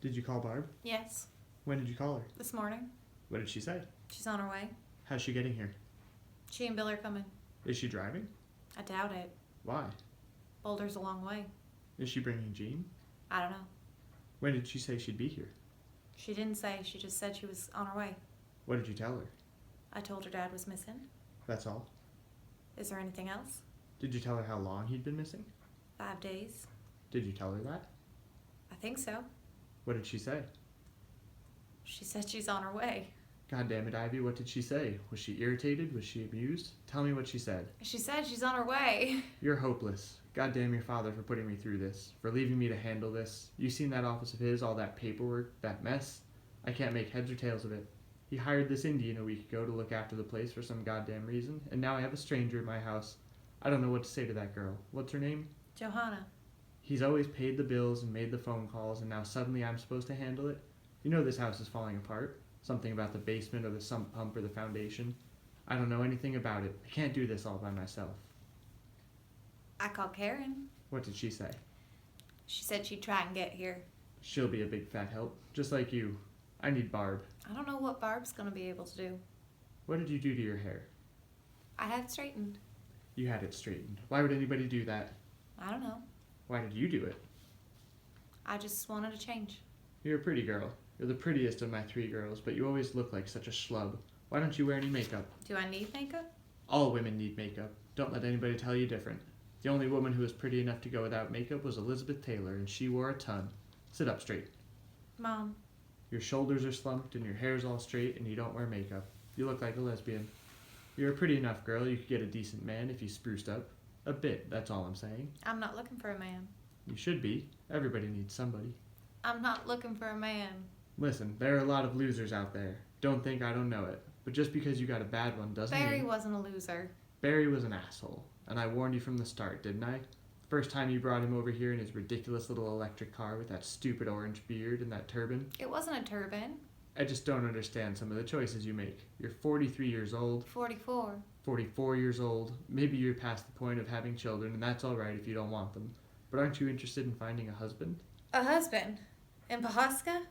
Did you call Barb? Yes. When did you call her? This morning. What did she say? She's on her way. How's she getting here? She and Bill are coming. Is she driving? I doubt it. Why? Boulder's a long way. Is she bringing Jean? I don't know. When did she say she'd be here? She didn't say. She just said she was on her way. What did you tell her? I told her Dad was missing. That's all? Is there anything else? Did you tell her how long he'd been missing? 5 days. Did you tell her that? I think so. What did she say? She said she's on her way. God damn it, Ivy, what did she say? Was she irritated? Was she amused? Tell me what she said. She said she's on her way. You're hopeless. God damn your father for putting me through this, for leaving me to handle this. You seen that office of his, all that paperwork, that mess? I can't make heads or tails of it. He hired this Indian a week ago to look after the place for some goddamn reason, and now I have a stranger in my house. I don't know what to say to that girl. What's her name? Johanna. He's always paid the bills and made the phone calls, and now suddenly I'm supposed to handle it? You know this house is falling apart. Something about the basement or the sump pump or the foundation. I don't know anything about it. I can't do this all by myself. I called Karen. What did she say? She said she'd try and get here. She'll be a big fat help, just like you. I need Barb. I don't know what Barb's gonna be able to do. What did you do to your hair? I had it straightened. You had it straightened. Why would anybody do that? I don't know. Why did you do it? I just wanted a change. You're a pretty girl. You're the prettiest of my 3 girls, but you always look like such a schlub. Why don't you wear any makeup? Do I need makeup? All women need makeup. Don't let anybody tell you different. The only woman who was pretty enough to go without makeup was Elizabeth Taylor, and she wore a ton. Sit up straight. Mom. Your shoulders are slumped and your hair's all straight and you don't wear makeup. You look like a lesbian. You're a pretty enough girl. You could get a decent man if you spruced up. A bit, that's all I'm saying. I'm not looking for a man. You should be. Everybody needs somebody. I'm not looking for a man. Listen, there are a lot of losers out there. Don't think I don't know it. But just because you got a bad one doesn't Barry mean... wasn't a loser. Barry was an asshole. And I warned you from the start, didn't I? First time you brought him over here in his ridiculous little electric car with that stupid orange beard and that turban. It wasn't a turban. I just don't understand some of the choices you make. You're 43 years old. 44. 44 years old. Maybe you're past the point of having children, and that's alright if you don't want them. But aren't you interested in finding a husband? A husband? In Pawhuska?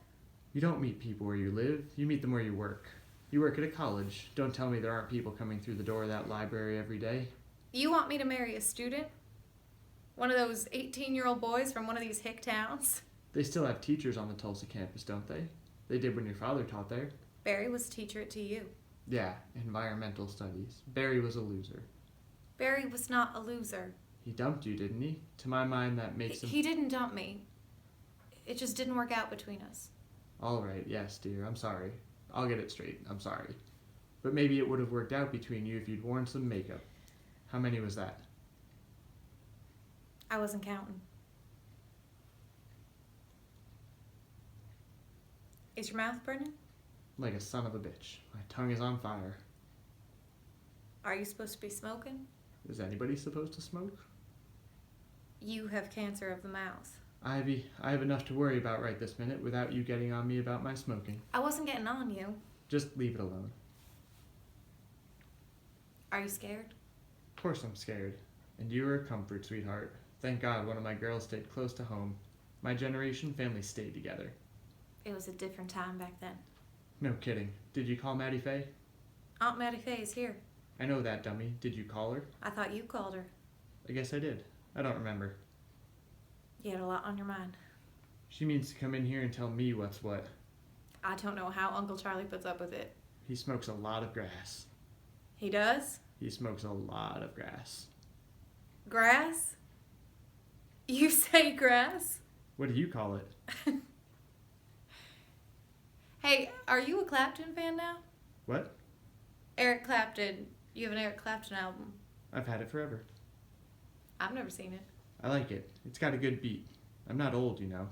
You don't meet people where you live. You meet them where you work. You work at a college. Don't tell me there aren't people coming through the door of that library every day. You want me to marry a student? One of those 18-year-old boys from one of these hick towns? They still have teachers on the Tulsa campus, don't they? They did when your father taught there. Barry was a teacher at TU. Yeah, environmental studies. Barry was a loser. Barry was not a loser. He dumped you, didn't he? To my mind, that makes him... He didn't dump me. It just didn't work out between us. All right, yes, dear, I'm sorry. I'll get it straight, I'm sorry. But maybe it would have worked out between you if you'd worn some makeup. How many was that? I wasn't counting. Is your mouth burning? Like a son of a bitch. My tongue is on fire. Are you supposed to be smoking? Is anybody supposed to smoke? You have cancer of the mouth. Ivy, I have enough to worry about right this minute without you getting on me about my smoking. I wasn't getting on you. Just leave it alone. Are you scared? Of course I'm scared. And you are a comfort, sweetheart. Thank God one of my girls stayed close to home. My generation, families stayed together. It was a different time back then. No kidding. Did you call Maddie Faye? Aunt Maddie Faye is here. I know that, dummy. Did you call her? I thought you called her. I guess I did. I don't remember. You had a lot on your mind. She means to come in here and tell me what's what. I don't know how Uncle Charlie puts up with it. He smokes a lot of grass. He does? He smokes a lot of grass. Grass? You say grass? What do you call it? Hey, are you a Clapton fan now? What? Eric Clapton. You have an Eric Clapton album. I've had it forever. I've never seen it. I like it. It's got a good beat. I'm not old, you know.